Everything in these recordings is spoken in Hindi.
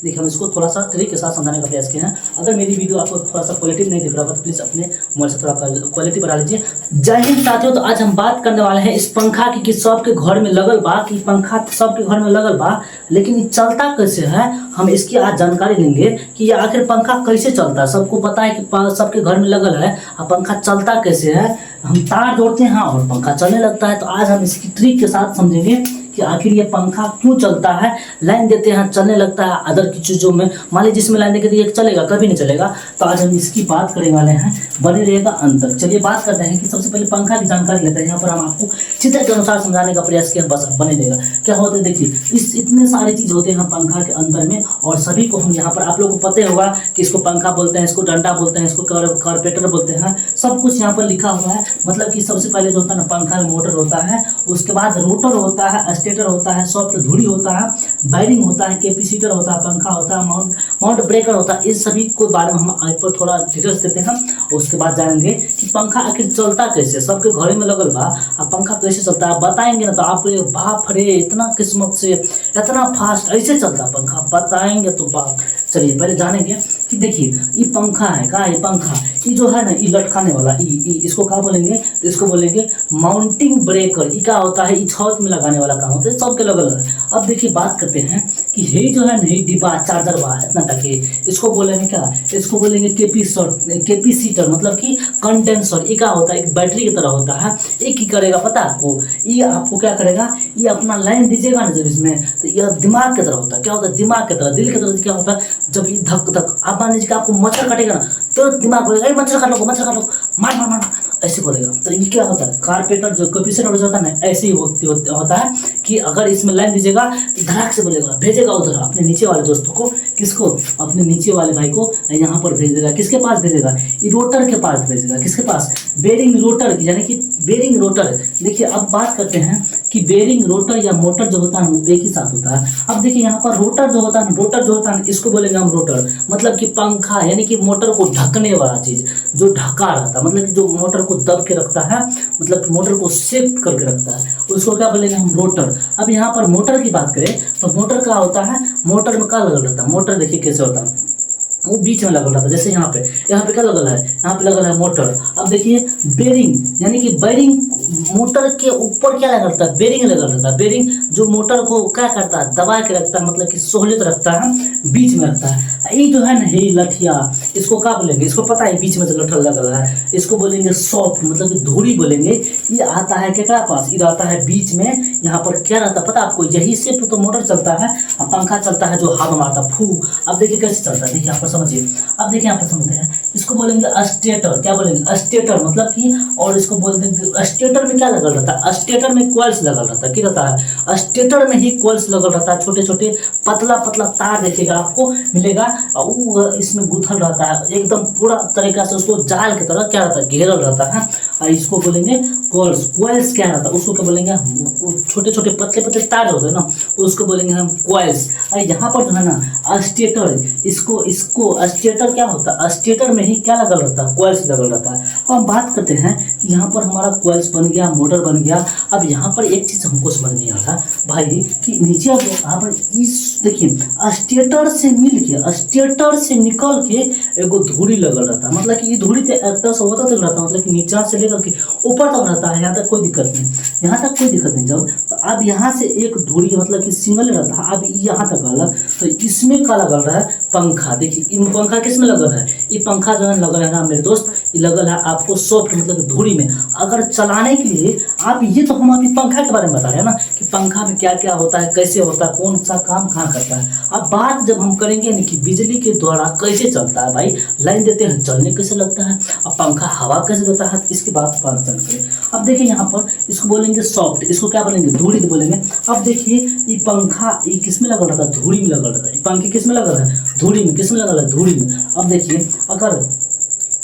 देखिए हम इसको थोड़ा सा ट्रिक के साथ समझाने का प्रयास किए हैं। अगर मेरी वीडियो आपको थोड़ा सा क्वालिटी नहीं दिख रहा होगा तो प्लीज़ अपने मोबाइल से थोड़ा क्वालिटी बढ़ा लीजिए। जय हिंद साथियों, तो आज हम बात करने वाले हैं इस पंखा की कि सबके घर में लगल बा, कि पंखा सबके घर में लगल बा लेकिन ये चलता कैसे है। हम इसकी आज जानकारी लेंगे कि ये आखिर पंखा कैसे चलता है। सबको पता है कि सबके घर में लगल है, और पंखा चलता कैसे है। हम तार जोड़ते हैं और पंखा चलने लगता है। तो आज हम इसकी ट्रिक के साथ समझेंगे कि आखिर ये पंखा क्यों चलता है। लाइन देते हैं चलने लगता है, अदर की चीज़ों में मान लीजिए जिसमें लाइन देके तो ये चलेगा, कभी नहीं चलेगा। तो आज हम इसकी बात करने वाले हैं, बने रहेगा अंत तक। चलिए बात करते हैं कि सबसे पहले पंखा की जानकारी लेते हैं। यहाँ पर हम आपको चित्र के अनुसार समझाने का प्रयास किया, बस बने रहेगा। क्या होता है देखिए, इस इतने सारी चीज़ होते हैं पंखा के अंदर में, और सभी को हम यहाँ पर आप लोगों को पता होगा कि इसको पंखा बोलते हैं, इसको डंडा बोलते हैं, इसको कार्पेटर बोलते हैं। सब कुछ यहाँ पर लिखा हुआ है। मतलब कि सबसे पहले जो होता है ना, पंखा में मोटर होता है, उसके बाद रोटर होता है, स्टेटर होता है, सॉफ्ट धुरी होता है, वायरिंग होता है, कैपेसिटर होता है, पंखा होता है, माउंट ब्रेकर होता है। इस सभी को बारे में हम आज पर थोड़ा डिटेल्स देते हैं। उसके बाद जानेंगे कि पंखा आखिर चलता कैसे, सबके घरे में लगल बा, अब पंखा कैसे चलता है बताएंगे ना। तो आप बाप रे, इतना किस्मत से इतना फास्ट ऐसे चलता पंखा, बताएंगे तो बाप। चलिए पहले जानेंगे कि देखिए ये पंखा है का, ये पंखा ये जो है ना, ये लटकाने वाला, इसको क्या बोलेंगे, तो इसको बोलेंगे माउंटिंग ब्रेकर। ये क्या होता है, ये छत में लगाने वाला काम होता है, सबके अलग अलग है। अब देखिए बात करते हैं कि ये जो है ना, डिब्बा चार्जर बा इतना टके, इसको बोलेंगे क्या, इसको बोलेंगे कैपेसिटर, मतलब कि कंडेंसर। ये क्या होता है, एक बैटरी की तरह होता है। ये की करेगा पता है आपको, ये आपको क्या करेगा, ये अपना लाइन दीजिएगा ना जब इसमें, तो यह दिमाग की तरह होता है। क्या होता है, दिमाग की तरह, दिल की तरह। क्या होता है, जब ये धक धक, आप मान लीजिए कि आपको मच्छर काटेगा ना, तो दिमाग बोलेगा मच्छर काट लो, मच्छर काट लो, मार मार मार, ऐसे बोलेगा। तो ये क्या होता है, कार्पेटर जो कैपेसिटर होता है ना, ऐसे ही होता है कि अगर इसमें लाइन दीजिएगा तो धड़ाक से बोलेगा, भेजेगा उधर अपने नीचे वाले दोस्तों को। किसको, अपने नीचे वाले भाई को यहाँ पर भेज देगा। किसके पास भेजेगा, ये रोटर के पास भेजेगा। किसके पास, बेरिंग रोटर की, यानी कि बेरिंग रोटर। देखिए अब बात करते हैं कि बेरिंग रोटर या मोटर जो होता है वो एक ही साथ होता है। अब देखिए यहाँ पर रोटर जो होता है ना, रोटर जो होता है इसको बोलेंगे हम रोटर, मतलब कि पंखा, यानी कि मोटर को ढकने वाला चीज, जो ढका रहता है, मतलब कि जो मोटर को दब के रखता है, मतलब कि मोटर को सेट करके रखता है, उसको क्या बोलेंगे हम रोटर। अब यहाँ पर मोटर की बात करें तो मोटर क्या होता है, मोटर में क्या लगा रहता है, मोटर देखिए कैसे होता है, वो बीच में लगल रहा था। जैसे यहाँ पे क्या लगल है, यहाँ पे लगल है मोटर। अब देखिए बेरिंग, यानी कि बेरिंग, मोटर के ऊपर क्या लगा रहता है, बेरिंग लगा रहता है। बेरिंग जो मोटर को क्या करता है, दबा के रखता है, मतलब कि सहूलियत रखता है, बीच में रखता है। ये जो है ना, ये लठिया, इसको क्या बोलेंगे, इसको पता है बीच में जो लठल लगा है, इसको बोलेंगे सॉफ्ट, मतलब कि धुरी बोलेंगे। ये आता है क्या पास, ये आता है बीच में। यहाँ पर क्या रहता है पता है आपको, यही से तो मोटर चलता है और पंखा चलता है जो हवा मारता फू। अब देखिए कैसे चलता है, देखिए यहाँ पर समझिए। अब देखिए यहाँ पर समझते हैं, इसको बोलेंगे स्टेटर। क्या बोलेंगे, स्टेटर, मतलब कि, और इसको बोलते स्टेटर में क्या लगल रहता है, स्टेटर में कॉइल्स लगल रहता है। क्या रहता है, स्टेटर में ही कॉइल्स लगल रहता है, छोटे छोटे पतला पतला तार देखिएगा आपको मिलेगा, और वो इसमें गुथल रहता है एकदम पूरा तरीका से, उसको जाल की तरह क्या रहता है, घेरल रहता है। और इसको बोलेंगे कॉइल्स। कॉइल्स क्या रहता है, उसको क्या बोलेंगे, छोटे छोटे पतले पतले तार होते हैं ना, उसको बोलेंगे हम कॉइल्स। और यहाँ पर जो है ना स्टेटर, इसको स्टेटर क्या होता है, स्टेटर में ही क्या लगल रहता है, कॉइल्स लगल रहता है। अब हम बात करते हैं कि यहाँ पर हमारा कॉइल्स बन गया, मोटर बन गया। अब यहाँ पर एक चीज हमको समझ नहीं आता भाई, कि नीचे यहाँ पर इस देखिए स्टेटर से मिल के, स्टेटर से निकल के एगो धुरी लगल रहता है, मतलब कि ये धुरी तक होता तक रहता है, मतलब कि नीचा से लेकर के ऊपर तक रहता है। यहाँ तक कोई दिक्कत नहीं, यहाँ तक कोई दिक्कत नहीं। जब तो अब यहाँ से एक धुरी, मतलब कि सिंगल रहता है, अब यहाँ तक अलग। तो इसमें क्या लगल रहा है, पंखा। देखिए पंखा किसमें लगल है, ये पंखा जो है लगल है ना मेरे दोस्त, ये लगल है आपको सॉफ्ट, मतलब धुरी में। अगर चलाने के लिए आप, ये तो हम अभी पंखा के बारे में बता रहे हैं ना, कि पंखा में क्या क्या होता है, कैसे होता है, कौन सा काम कहाँ करता है। अब बात जब हम करेंगे ना कि बिजली के द्वारा कैसे चलता है, भाई लाइन देते हैं चलने कैसे लगता है, अब पंखा हवा कैसे देता है, इसकी बात चलते हैं। अब देखिए यहाँ पर इसको बोलेंगे सॉफ्ट, इसको क्या बोलेंगे, धुरी बोलेंगे। अब देखिए ये पंखा, ये किसमें लगा रहता है, धुरी में लगा रहता है। पंखे किसमें लगा है, धुरी में। किसमें लगा है, धुरी में। अब देखिए अगर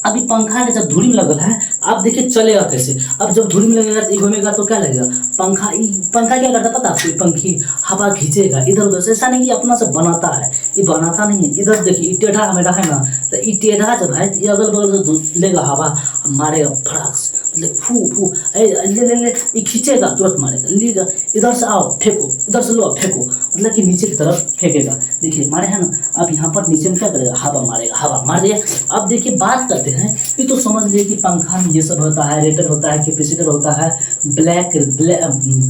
अभी पंखा के जब धुरी में लगल है, आप देखिए चलेगा कैसे। अब जब धुरी में लगेगा तो घूमेगा तो क्या लगेगा, पंखा क्या करता है पता है, पंखी हवा खींचेगा इधर उधर से। ऐसा नहीं कि अपना से बनाता है, ये बनाता नहीं है। इधर देखिए टेढ़ा मेढ़ा है ना, तो ये टेढ़ा जब है ये अगल बगल से लेगा हवा, मारेगा फड़ाक से, फू फू ले ले ले, ये खींचेगा तुरंत मारेगा, लेगा इधर से आओ फेंको, इधर से लो फेंको, मतलब कि नीचे की तरफ फेंकेगा। देखिए मारे हैं ना, अब यहाँ पर नीचे में क्या करेगा, हवा मारेगा, हवा मार दिया। अब देखिए बात करते हैं, ये तो समझ लिए कि पंखा में ये सब होता है, रेटर होता है, कैपेसिटर होता है, ब्लैक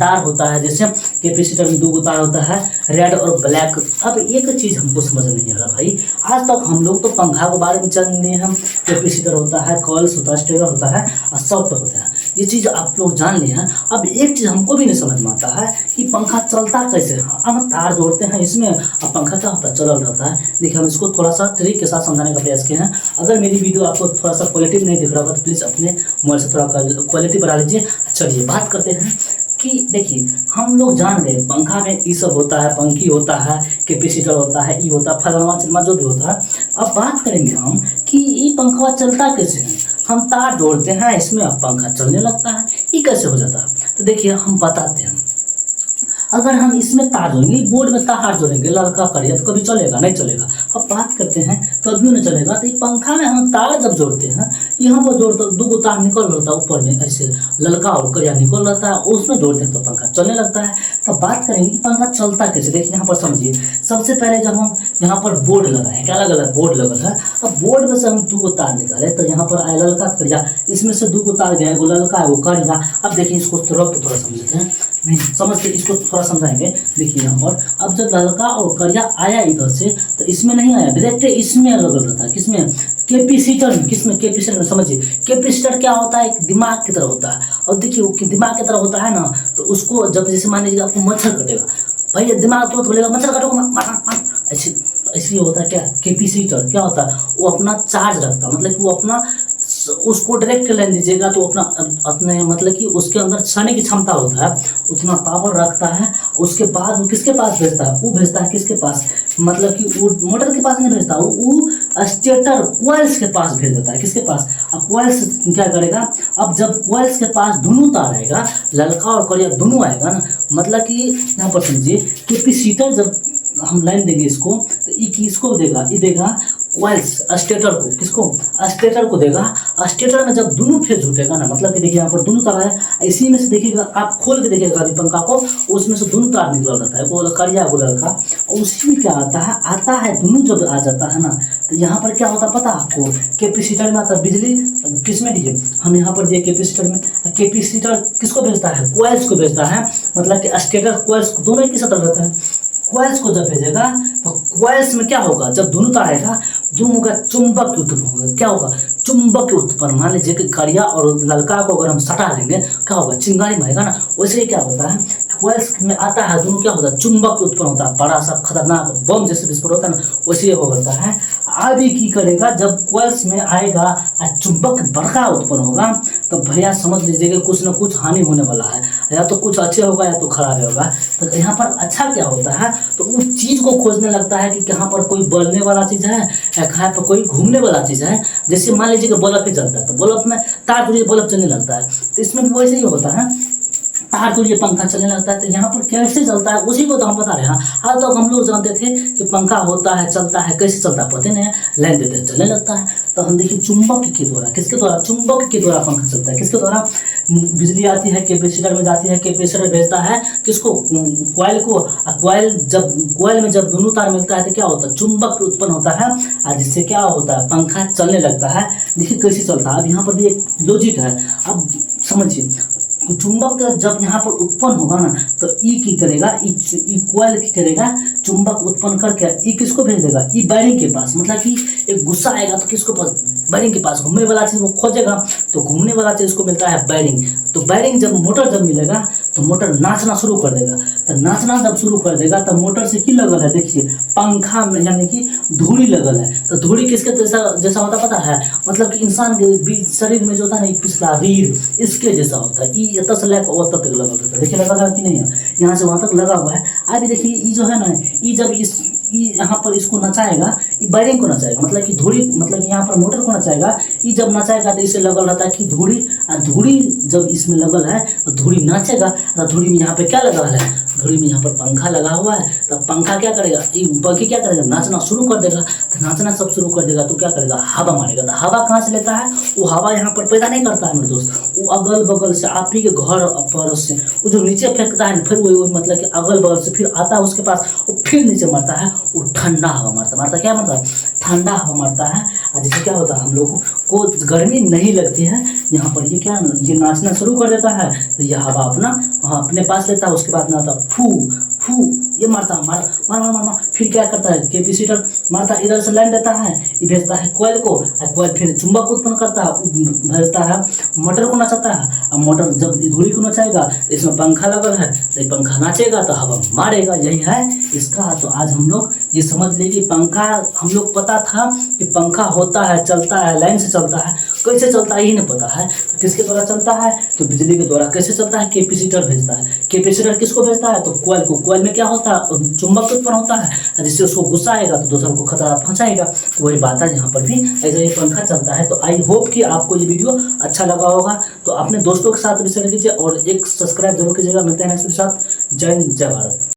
तार होता है, जैसे कैपेसिटर में 2 तार होता है, रेड और ब्लैक। अब एक चीज़ हमको समझ नहीं आ रहा भाई, आज तक हम लोग तो पंखा के बारे में जान लिए हम, कैपेसिटर होता है, कॉइल्स होता है, स्टेटर होता है और सॉफ्ट होता है, ये चीज़ आप लोग जान लिए हैं। अब एक चीज़ हमको भी नहीं समझ में आता है कि पंखा चलता कैसे है। हम तार जोड़ते हैं इसमें, अब पंखा क्या होता है, चल रहता है। देखिए हम इसको थोड़ा सा ट्रिक के साथ समझाने का प्रयास किए हैं। अगर मेरी वीडियो आपको थोड़ा सा क्वालिटी नहीं दिख रहा होगा तो प्लीज़ अपने मोबाइल से थोड़ा क्वालिटी बढ़ा लीजिए। चलिए बात करते हैं कि देखिए हम लोग जान गए पंखा में ये सब होता है, पंखी होता है, कैपेसिटर होता है, ये होता है, फलनवा चिलमा जो भी होता है। अब बात करेंगे हम कि ये पंखा चलता कैसे है। हम तार जोड़ते हैं इसमें, अब पंखा चलने लगता है, ये कैसे हो जाता है। तो देखिए हम बताते हैं, अगर हम इसमें तार जोड़ेंगे, बोर्ड में तार जोड़ेंगे लड़का करिए, तो कभी चलेगा नहीं चलेगा। अब बात करते हैं कभी नहीं चलेगा। तो पंखा में हम तार जब जोड़ते हैं, यहाँ पर जोड़ते 2 तार निकल रहता है ऊपर में, ऐसे ललका और करिया निकल रहता है, उसमें जोड़ते हैं तो पंखा चलने लगता है। तो बात करेंगे कि पंखा चलता कैसे। देखिए यहाँ पर समझिए, सबसे पहले जब हम यहाँ पर बोर्ड लगाए, क्या लगा है, बोर्ड लगा है। अब बोर्ड में से हम 2 तार निकाले, तो यहाँ पर आया ललका करिया, इसमें से 2 तार गया, वो ललका है वो करिया। अब देखिए इसको थोड़ा समझते हैं, नहीं समझ के इसको थोड़ा समझाएंगे। देखिए यहाँ पर अब जब ललका और करिया आया इधर से, तो इसमें नहीं आया डायरेक्ट, इसमें लगा रहता है, किसमें, कैपेसिटर में। किसमें, कैपेसिटर में। समझिए कैपेसिटर क्या होता है, एक दिमाग की तरह होता है। और देखिए वो दिमाग की तरह होता है ना, तो उसको जब जैसे मान लीजिए आपको मच्छर कटेगा, भाई दिमाग तो बोलेगा मच्छर काटोगा, ऐसे इसलिए होता है क्या, कैपेसिटर क्या होता है, वो अपना चार्ज रखता है, मतलब कि वो अपना उसको डायरेक्ट लाइन दीजिएगा तो अपने मतलब कि उसके अंदर सहने की क्षमता होता है, उतना पावर रखता है। उसके बाद वो किसके पास भेजता है, वो भेजता है किसके पास, मतलब कि वो मोटर के पास नहीं भेजता, वो स्टेटर कॉइल्स के पास भेज देता है। किसके पास, अब कॉइल्स क्या करेगा, अब जब कॉइल्स के पास दोनों तार आएगा, ललका और करिया दोनों आएगा ना, मतलब कि यहाँ पर समझिए कैपेसिटर जब हम लाइन देंगे इसको, तो ये किसको देगा, ये देगा कॉइल्स स्टेटर को, किसको, स्टेटर को देगा। स्टेटर में जब दोनों फेज जुटेगा ना, मतलब कि देखिए यहाँ पर दोनों तार है, इसी में से देखिएगा आप खोल के देखिएगा अभी पंखा को, उसमें से दोनों तार निकल रहता है, वो करिया वो लड़का। उसी में क्या आता है दोनों जब आ जाता है ना, तो यहाँ पर क्या होता है पता आपको, कैपेसिटर में आता है बिजली, किसमें दीजिए, हम यहाँ पर दिए कैपेसिटर में। कैपेसिटर किसको भेजता है, कॉइल्स को भेजता है, मतलब कि स्टेटर कॉइल्स दोनों एक ही साथ रहता है। कॉइल्स को जब भेजेगा तो कॉइल्स में क्या होगा, जब दोनों तार आएगा, दोनों का चुंबक उत्पन्न होगा। क्या होगा, चुंबक उत्पन्न। मान लीजिए कि करिया और ललका को अगर हम सटा लेंगे, क्या होगा, चिंगारी मारेगा ना। वैसे ही क्या होता है, कॉइल्स में आता है दोनों, क्या होता है, चुंबक उत्पन्न होता है, बड़ा सा खतरनाक बम जैसे विस्फोट होता है ना, वैसे हो होता है। अभी की करेगा, जब कॉइल्स में आएगा और चुंबक बड़का उत्पन्न होगा, तो भैया समझ लीजिए कि कुछ ना कुछ हानि होने वाला है, या तो कुछ अच्छे होगा या तो खराब होगा। तो यहाँ पर अच्छा क्या होता है, तो उस चीज़ को खोजने लगता है कि कहाँ पर कोई बढ़ने वाला चीज़ है या कहाँ पर कोई घूमने वाला चीज़ है। जैसे मान लीजिए कि बल्ब ही चलता है, तो बल्ब में तार जुड़िए बल्ब चलने लगता है, तो इसमें भी वैसे ही होता है, तार जुड़िए पंखा चलने लगता है। तो यहाँ पर कैसे चलता है उसी को तो हम बता रहे हैं। आज तक हम लोग जानते थे कि पंखा होता है, चलता है, कैसे चलता है पता नहीं है, लाइन देते चलने लगता है। तो हम देखिए चुंबक के द्वारा, किसके द्वारा, चुंबक के द्वारा पंखा चलता है। किसके द्वारा, बिजली आती है कैपेसिटर में जाती है, कैपेसिटर भेजता है किसको, कॉइल को। कॉइल में जब दोनों तार मिलता है तो क्या होता है, चुंबक उत्पन्न होता है, और जिससे क्या होता है, पंखा चलने लगता है। देखिए कैसे चलता है। अब यहाँ पर भी एक लॉजिक है, अब समझिए। चुंबक जब यहाँ पर उत्पन्न होगा ना, तो ई की करेगा, ई कॉइल की करेगा, चुंबक उत्पन्न करके ई किसको भेज देगा, ई बैरिंग के पास। मतलब कि एक गुस्सा आएगा तो किसको पास, बैरिंग के पास। घूमने वाला चीज़ वो खोजेगा, तो घूमने वाला चीज़ उसको मिलता है बैरिंग। तो बैरिंग जब मोटर जब मिलेगा तो मोटर नाचना शुरू कर देगा। तो नाचना जब शुरू कर देगा तो मोटर से की लगल है, देखिए पंखा में, यानी कि धूड़ी लगल है। तो धूड़ी किसके जैसा होता पता है, मतलब कि इंसान के शरीर में जो होता है ना, पिछला रीढ़, इसके जैसा होता है। ई एत से लेकर वह तक लगा होता है। देखिए लगा कि नहीं है, यहाँ से वहाँ तक लगा हुआ है। अभी देखिए ई जो है ना, ई जब यहाँ पर इसको नचाएगा, ये बैरिंग को नचाएगा, मतलब कि धूड़ी, मतलब कि यहाँ पर मोटर को नचाएगा। ये जब नचाएगा तो इसे लगल रहता है कि धूड़ी, और धूड़ी जब इसमें लगल है तो धूड़ी नाचेगा। तो धूड़ी में यहाँ पे क्या लगा है, धूड़ी में यहाँ पर पंखा लगा हुआ है। तो पंखा क्या करेगा, ये पंखी क्या करेगा, नाचना शुरू कर देगा। नाचना सब शुरू कर देगा तो क्या करेगा, हवा मारेगा। तो हवा कहाँ से लेता है, वो हवा यहाँ पर पैदा नहीं करता है मेरे दोस्त, वो अगल बगल से आप ही के घर पर से वो जो नीचे फेंकता है, फिर वो मतलब कि अगल बगल से फिर आता है उसके पास, वो फिर नीचे मारता है, वो ठंडा हवा मारता क्या मारता है, ठंडा हवा मारता है। और जिससे क्या होता है, हम लोग को गर्मी नहीं लगती है। यहाँ पर ये क्या, ये नाचना शुरू कर देता है, तो यह हवा अपना अपने पास लेता है। उसके बाद में आता फू फू, ये मारता है, मार मार मार मार, फिर क्या करता है, कैपेसिटर मारता है, इधर से लाइन देता है, ये भेजता है कोयल को, और कोयल फिर चुंबक उत्पन्न करता है, भेजता है मोटर को नचाता है। और मोटर जब धुरी को नचाएगा तो इसमें पंखा लगल है, तो ये पंखा नाचेगा तो हवा मारेगा, यही है इसका। तो आज हम लोग ये समझ ले कि पंखा, हम लोग पता था कि पंखा होता है, चलता है, लाइन से चलता है, कैसे चलता है ये नहीं पता है। तो किसके द्वारा चलता है, तो बिजली के द्वारा। कैसे चलता है, कैपेसिटर भेजता है। कैपेसिटर किसको भेजता है, तो कोयल को। कोयल में क्या होता है, चुंबक उत्पन्न होता है, जिससे उसको गुस्सा आएगा तो दूसरों को खतरा पहुंचाएगा। तो वही बात है, यहाँ पर भी ऐसा ही पंखा चलता है। तो आई होप कि आपको ये वीडियो अच्छा लगा होगा, तो अपने दोस्तों के साथ भी शेयर कीजिए और एक सब्सक्राइब जरूर कीजिएगा। मिलते हैं नेक्स्ट के साथ। जय हिंद, जय भारत।